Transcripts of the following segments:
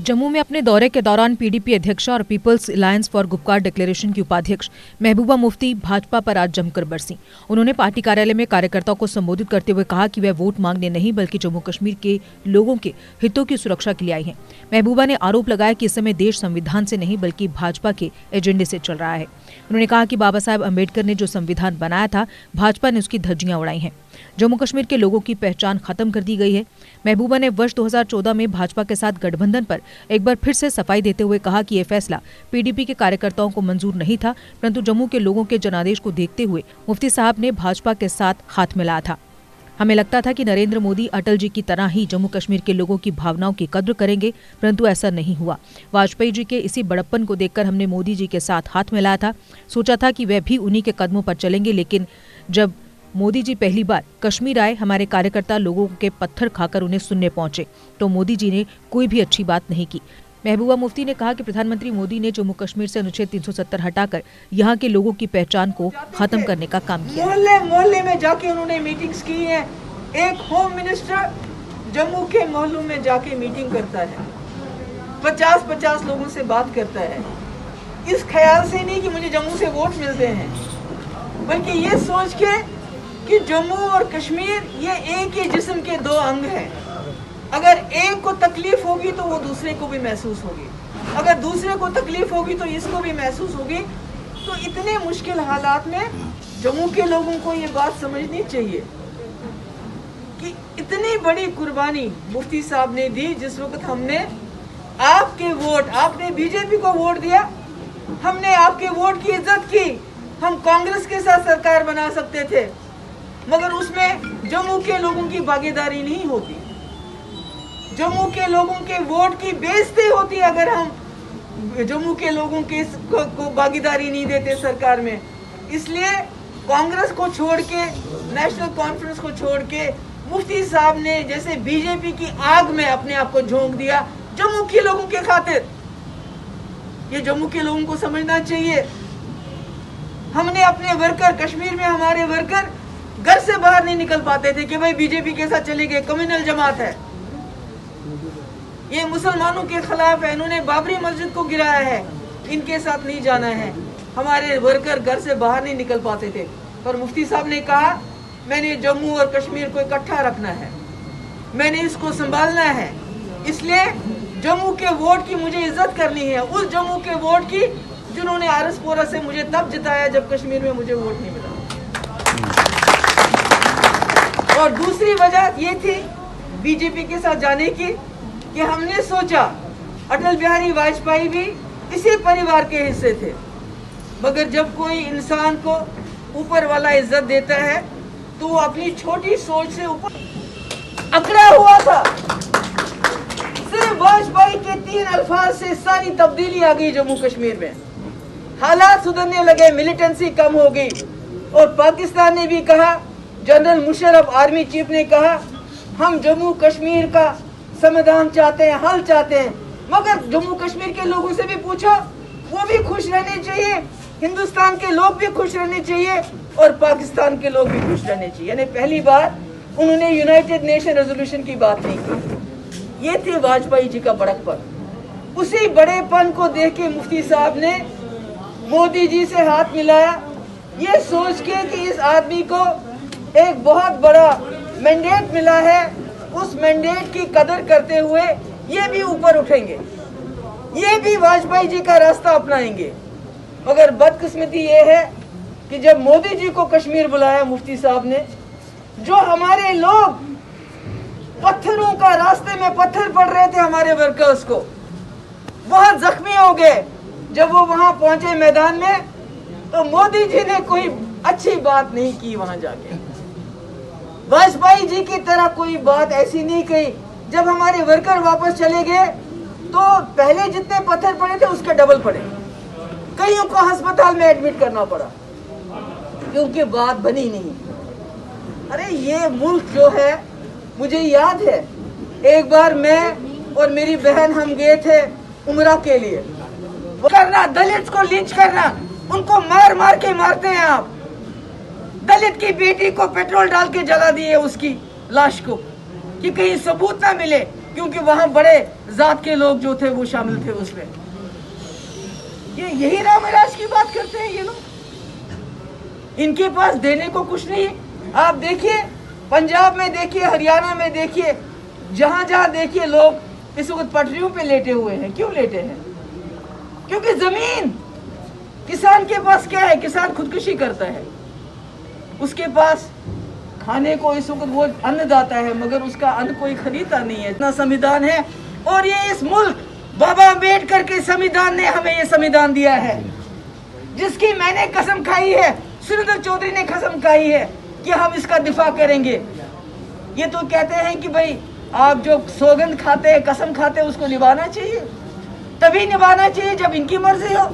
जम्मू में अपने दौरे के दौरान पीडीपी अध्यक्षा और people's alliance for Gupkar declaration की उपाध्यक्ष महबूबा मुफ्ती भाजपा पर आज जमकर बरसीं। उन्होंने पार्टी कार्यालय में कार्यकर्ताओं को संबोधित करते हुए कहा कि वह वोट मांगने नहीं बल्कि जम्मू कश्मीर के लोगों के हितों की सुरक्षा के लिए आई हैं। महबूबा ने आरोप लगाया कि इस समय देश संविधान से नहीं बल्कि भाजपा के एजेंडे से चल रहा है। उन्होंने कहा कि बाबा साहेब अम्बेडकर ने जो संविधान बनाया था, भाजपा ने उसकी धज्जियां उड़ाई हैं। जम्मू कश्मीर के लोगों की पहचान खत्म कर दी गई है। महबूबा ने वर्ष 2014 में भाजपा के साथ गठबंधन पर एक बार फिर से सफाई देते हुए कहा कि यह फैसला पीडीपी के कार्यकर्ताओं को मंजूर नहीं था, परंतु जम्मू के लोगों के जनादेश को देखते हुए मुफ्ती साहब ने भाजपा के साथ हाथ मिलाया था। हमें लगता था कि नरेंद्र मोदी अटल जी की तरह ही जम्मू कश्मीर के लोगों की भावनाओं की कद्र करेंगे, परंतु ऐसा नहीं हुआ। वाजपेयी जी के इसी बड़प्पन को देखकर हमने मोदी जी के साथ हाथ मिलाया था। सोचा था कि वह भी उन्हीं के कदमों पर चलेंगे, लेकिन जब मोदी जी पहली बार कश्मीर आए, हमारे कार्यकर्ता लोगों के पत्थर खाकर उन्हें सुनने पहुंचे, तो मोदी जी ने कोई भी अच्छी बात नहीं की। महबूबा मुफ्ती ने कहा कि प्रधानमंत्री मोदी ने जम्मू कश्मीर से अनुच्छेद 370 हटाकर यहाँ के लोगों की पहचान को खत्म करने का काम किया। मोहल्ले मोहल्ले में जाके उन्होंने मीटिंग्स की हैं। एक होम मिनिस्टर जम्मू के मोहल्लों में जाके मीटिंग करता है, 50-50 लोगों से बात करता है, इस ख्याल से नहीं कि मुझे जम्मू से वोट मिलते हैं, बल्कि ये सोच के कि जम्मू और कश्मीर ये एक ही जिस्म के दो अंग हैं। अगर एक को तकलीफ होगी तो वो दूसरे को भी महसूस होगी, अगर दूसरे को तकलीफ होगी तो इसको भी महसूस होगी। तो इतने मुश्किल हालात में जम्मू के लोगों को ये बात समझनी चाहिए कि इतनी बड़ी कुर्बानी मुफ्ती साहब ने दी। जिस वक्त हमने आपके वोट, आपने बीजेपी को वोट दिया, हमने आपके वोट की इज्जत की, हम कांग्रेस के साथ सरकार बना सकते थे, मगर उसमें जम्मू के लोगों की भागीदारी नहीं होती, जम्मू के लोगों के वोट की बेइज्जती होती अगर हम जम्मू के लोगों के को भागीदारी नहीं देते सरकार में। इसलिए कांग्रेस को छोड़ के, नेशनल कॉन्फ्रेंस को छोड़ के मुफ्ती साहब ने जैसे बीजेपी की आग में अपने आप को झोंक दिया जम्मू के लोगों के खातिर। ये जम्मू के लोगों को समझना चाहिए। हमने अपने वर्कर, कश्मीर में हमारे वर्कर घर से बाहर नहीं निकल पाते थे कि भाई बीजेपी के साथ चले गए, कम्युनल जमात है, ये मुसलमानों के खिलाफ है, इन्होंने बाबरी मस्जिद को गिराया है, इनके साथ नहीं जाना है। हमारे वर्कर घर से बाहर नहीं निकल पाते थे, पर मुफ्ती साहब ने कहा मैंने जम्मू और कश्मीर को इकट्ठा रखना है, मैंने इसको संभालना है, इसलिए जम्मू के वोट की मुझे इज्जत करनी है, उस जम्मू के वोट की जिन्होंने आरसपोरा से मुझे तब जिताया जब कश्मीर में मुझे वोट नहीं मिला। और दूसरी वजह ये थी बीजेपी के साथ जाने की कि हमने सोचा अटल बिहारी वाजपेयी भी इसी परिवार के हिस्से थे, मगर जब कोई इंसान को ऊपर वाला इज्जत देता है तो वो अपनी छोटी सोच से ऊपर अकड़ा हुआ था। सिर्फ वाजपेयी के 3 अल्फाज से सारी तब्दीली आ गई जम्मू कश्मीर में, हालात सुधरने लगे, मिलिटेंसी कम हो गई। और पाकिस्तान ने भी कहा, जनरल मुशर्रफ आर्मी चीफ ने कहा हम जम्मू कश्मीर का समाधान चाहते हैं, हल चाहते हैं, मगर जम्मू कश्मीर के लोगों से भी पूछो, वो भी खुश रहने चाहिए, हिंदुस्तान के लोग भी खुश रहने चाहिए और पाकिस्तान के लोग भी खुश रहने चाहिए। यानी पहली बार उन्होंने यूनाइटेड नेशन रेजोल्यूशन की बात नहीं की। ये थी वाजपेयी जी का बड़प्पन। उसी बड़ेपन को देख के मुफ्ती साहब ने मोदी जी से हाथ मिलाया, ये सोच के कि इस आदमी को एक बहुत बड़ा मैंडेट मिला है, उस मैंडेट की कदर करते हुए ये भी ऊपर उठेंगे, ये भी वाजपेयी जी का रास्ता अपनाएंगे। मगर बदकिस्मती ये है कि जब मोदी जी को कश्मीर बुलाया मुफ्ती साहब ने, जो हमारे लोग पत्थरों का, रास्ते में पत्थर पड़ रहे थे हमारे वर्कर्स को, बहुत जख्मी हो गए। जब वो वहां पहुंचे मैदान में तो मोदी जी ने कोई अच्छी बात नहीं की, वहां जाके वाजपेयी जी की तरह कोई बात ऐसी नहीं कही। जब हमारे वर्कर वापस चले गए तो पहले जितने पत्थर पड़े थे उसके डबल पड़े, कईयों को अस्पताल में एडमिट करना पड़ा क्योंकि बात बनी नहीं। अरे ये मुल्क जो है, मुझे याद है एक बार मैं और मेरी बहन हम गए थे उम्रा के लिए, करना दलित को लिंच करना, उनको मार मार के मारते हैं आप। दलित की बेटी को पेट्रोल डाल के जला दिए उसकी लाश को कि कहीं सबूत ना मिले। क्योंकि वहां बड़े जात के लोग जो थे वो शामिल थे उसमें। यही रामराज की बात करते हैं ये लोग। इनके पास देने को कुछ नहीं है। आप देखिए पंजाब में देखिए, हरियाणा में देखिए, जहां जहां देखिए लोग इस वक्त पटरियों पे लेटे हुए हैं। क्यों लेटे हैं? क्योंकि जमीन, किसान के पास क्या है? किसान खुदकुशी करता है, उसके पास खाने को इस वक्त वो अन्नदाता है, मगर उसका अन्न कोई खरीदता नहीं है। इतना संविधान है, और ये इस मुल्क बाबा अम्बेडकर के संविधान ने हमें ये संविधान दिया है, जिसकी मैंने कसम खाई है, सुरेंद्र चौधरी ने कसम खाई है कि हम इसका दिफा करेंगे। ये तो कहते हैं कि भाई आप जो सौगंध खाते हैं, कसम खाते हैं, उसको निभाना चाहिए। तभी निभाना चाहिए जब इनकी मर्जी हो।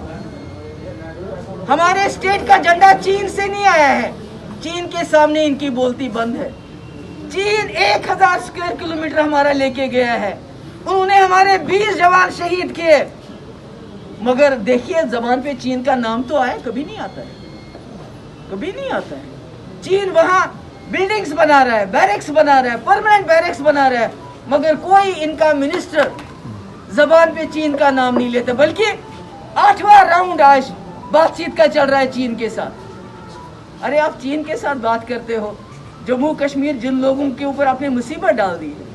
हमारे स्टेट का झंडा चीन से नहीं आया है, चीन के सामने इनकी बोलती बंद है। चीन 1000 स्क्वायर किलोमीटर हमारा लेके गया है, उन्होंने हमारे 20 जवान शहीद किए, मगर देखिए जबान पे चीन का नाम तो आया, कभी नहीं आता है, कभी नहीं आता है। चीन वहां बिल्डिंग्स बना रहा है, बैरक्स बना रहा है, परमानेंट बैरक्स बना रहा है, मगर कोई इनका मिनिस्टर जबान पे चीन का नाम नहीं लेता। बल्कि 8वां राउंड आज बातचीत का चल रहा है चीन के साथ। अरे आप चीन के साथ बात करते हो, जम्मू कश्मीर जिन लोगों के ऊपर आपने मुसीबत डाल दी है,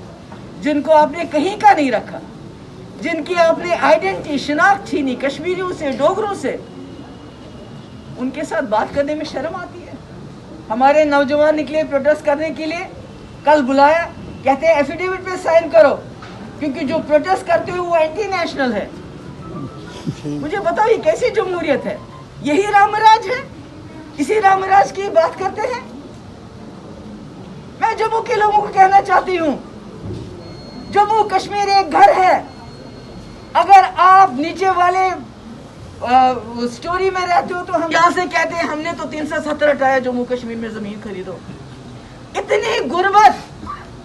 जिनको आपने कहीं का नहीं रखा, जिनकी आपने आइडेंटिटी शिनाख्त छीनी कश्मीरियों से, डोगरों से, उनके साथ बात करने में शर्म आती है। हमारे नौजवान निकले प्रोटेस्ट करने के लिए, कल बुलाया, कहते हैं एफिडेविट पे साइन करो, क्योंकि जो प्रोटेस्ट करते हो वो एंटी नेशनल है। मुझे बताओ ये कैसी जमहूरियत है? यही रामराज है? इसी रामराज की बात करते हैं। मैं जम्मू के लोगों को कहना चाहती हूँ, जम्मू कश्मीर एक घर है। अगर आप नीचे वाले स्टोरी में रहते हो तो हम यहाँ से कहते हैं हमने तो 370 हटाया, जम्मू कश्मीर में जमीन खरीदो। इतनी गुर्बत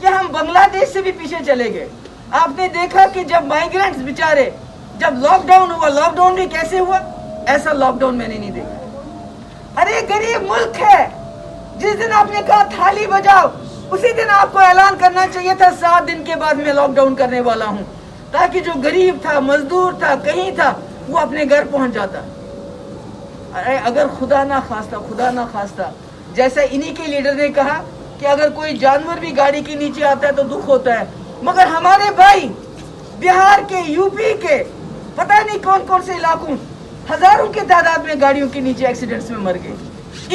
कि हम बांग्लादेश से भी पीछे चले गए। आपने देखा कि जब माइग्रेंट्स बेचारे, जब लॉकडाउन हुआ, लॉकडाउन भी कैसे हुआ? ऐसा लॉकडाउन मैंने नहीं देखा। अरे गरीब मुल्क है, जिस दिन आपने कहा थाली बजाओ, उसी दिन आपको ऐलान करना चाहिए था 7 दिन के बाद मैं लॉकडाउन करने वाला हूं, ताकि जो गरीब था, मजदूर था, कहीं था, वो अपने घर पहुंच जाता। अरे अगर खुदा ना खास्ता, जैसा इन्हीं के लीडर ने कहा कि अगर कोई जानवर भी गाड़ी के नीचे आता है तो दुख होता है, मगर हमारे भाई बिहार के, यूपी के, पता नहीं कौन कौन से इलाकों, हजारों के तादाद में गाड़ियों के नीचे एक्सीडेंट्स में मर गए।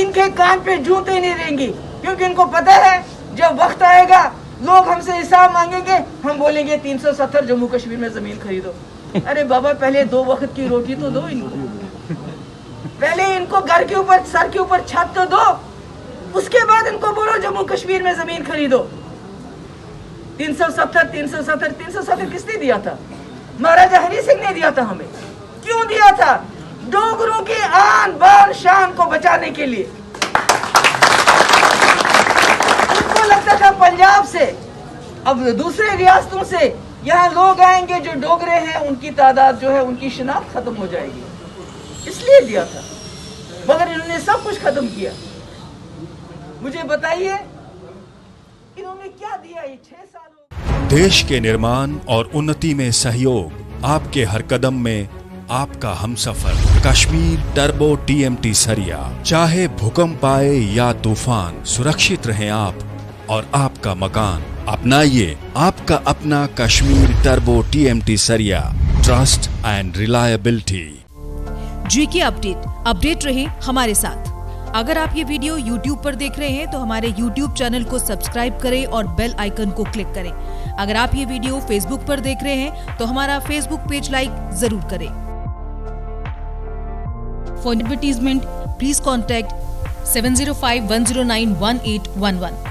इनके कान पे जूते नहीं रहेंगी, क्योंकि इनको पता है जब वक्त आएगा लोग हमसे हिसाब मांगेंगे, हम बोलेंगे 370 जम्मू कश्मीर में जमीन खरीदो। अरे बाबा पहले 2 वक्त की रोटी तो दो इनको, पहले इनको घर के ऊपर, सर के ऊपर छत तो दो, उसके बाद इनको बोलो जम्मू कश्मीर में जमीन खरीदो। 370 किसने दिया था? महाराजा हरि सिंह ने दिया था हमें। क्यों दिया था? डोगरों की आन बान शान को बचाने के लिए। उनको लगता था पंजाब से, अब दूसरे रियासतों से यहाँ लोग आएंगे जो डोगरे हैं, उनकी तादाद जो है, उनकी शिनाख्त खत्म हो जाएगी, इसलिए दिया था। मगर इन्होंने सब कुछ खत्म किया। मुझे बताइए इन्होंने क्या दिया ये 6 साल? देश के निर्माण और उन्नति में सहयोग, आपके हर कदम में आपका हमसफर। कश्मीर टर्बो TMT सरिया। चाहे भूकंप आए या तूफान, सुरक्षित रहें आप और आपका मकान। अपनाइए आपका अपना कश्मीर टर्बो TMT सरिया। Trust and reliability. GK update रहे हमारे साथ। अगर आप ये वीडियो YouTube पर देख रहे हैं तो हमारे YouTube चैनल को सब्सक्राइब करें और बेल आइकन को क्लिक करें। अगर आप ये वीडियो Facebook पर देख रहे हैं तो हमारा Facebook पेज लाइक जरूर करें। For advertisement please contact 7051091811।